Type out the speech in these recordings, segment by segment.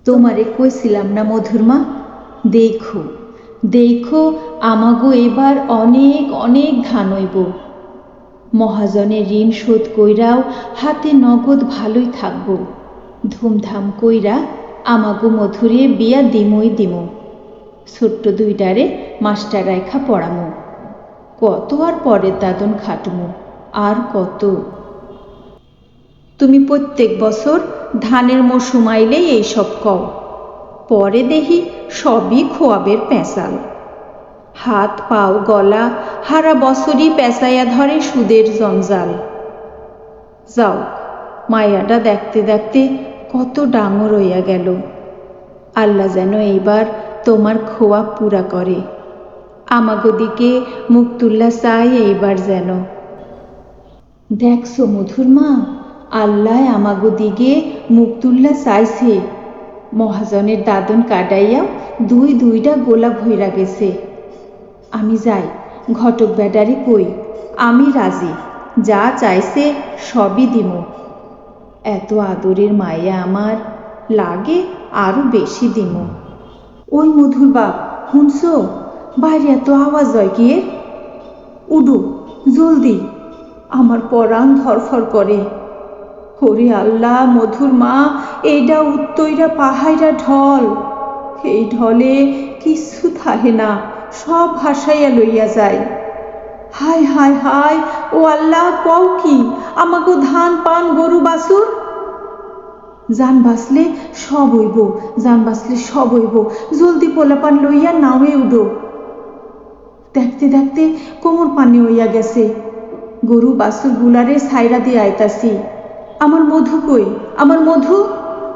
তোমারে কইছিলাম না মধুর মা, দেখো দেখো আমাগো এবার অনেক অনেক ধান হইব। মহাজনের ঋণ শোধ কইরাও হাতে নগদ ভালোই থাকবো। ধুমধাম কইরা আমাগো মধুরে বিয়া দিমই দিমো। ছোট্ট দুইটারে মাস্টার রাইখা পড়ামো। কত আর পরের দাদন খাটমো, আর কত। তুমি প্রত্যেক বছর ধানের মরশুম আইলেই এইসব কও, পরে দেহি সবই খোয়াবের পেঁচাল। হাত পাও গলা হারা বছরই পেঁচাইয়া ধরে সুদের জঞ্জাল। যাও, মায়াটা দেখতে দেখতে কত ডাঙর হইয়া গেল। আল্লাহ যেন এইবার তোমার খোয়া পুরা করে। আমাগো দিকে মুখ তুল্লা চাই এইবার যেন। দেখছো মধুর মা, আল্লাহ আমাগো দিকে মুখ তুল্লা চাইছে। মহাজনের দাদন কাটাইয়াও দুইটা গোলা ভইরা গেছে। আমি যাই, ঘটক বেডারি কই, আমি রাজি, যা চাইছে সবই দিমু। এত আদরের মায়া আমার, লাগে আরো বেশি দিমু। ওই মধুর বাপ, শুনছো? বাইরে এত আওয়াজ হয় গিয়ে। উডু জলদি, আমার পরাণ ধরফর করে। ওরে আল্লাহ মধুর মা, এইটা উত্তইরা পাহাইরা ঢল। এই ঢলে কিচ্ছু থাহে না, সব ভাসাইয়া লইয়া যায়। হায় হায় হায়, ও আল্লাহ কও কি, আমাগো ধান পান গরু বাছুর। জান বাঁচলে সব হইব, জান বাঁচলে সব হইব। জলদি পোলাপান লইয়া নাওয়ে উডো। দেখতে দেখতে কোমর পানি হইয়া গেছে। গরু বাছুর গুলারে ছাইরা দিয়ে আইতাছি। আমার মধু কই, আমার মধু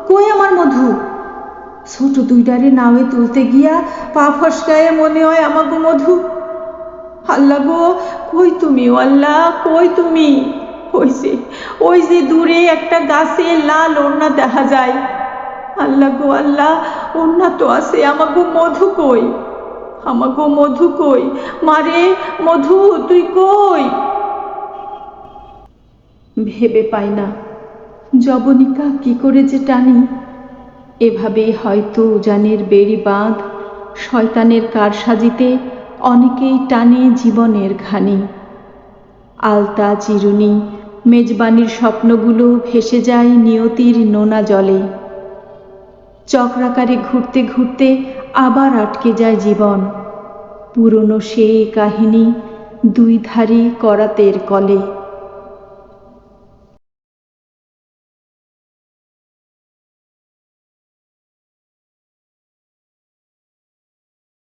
কই, আমার মধু। ছোট দুইটারে নাওয়ে তুলতে গিয়া পা ফসকায়ে মনে হয় আমাগো মধু। আল্লাহ গো, কই তুমি, ও আল্লাহ কই তুমি? ওই যে দূরে একটা গাছে লাল ওড়না দেখা যায়। আল্লাহ গো আল্লাহ, ওড়না তো আছে, আমাগো মধু কই, আমাগো মধু কই? মারে মধু, তুই কই? ভেবে পাই না জবনিকা কি করে যে টানি। এভাবেই হয়তো উজানের বেড়ি বাঁধ শয়তানের কারসাজিতে অনেকেই টানে জীবনের ঘানি। আলতা চিরুনি মেজবানির স্বপ্নগুলো ভেসে যায় নিয়তির নোনা জলে। চক্রাকারে ঘুরতে ঘুরতে আবার আটকে যায় জীবন, পুরনো সেই কাহিনী দুই ধারি করাতের কলে।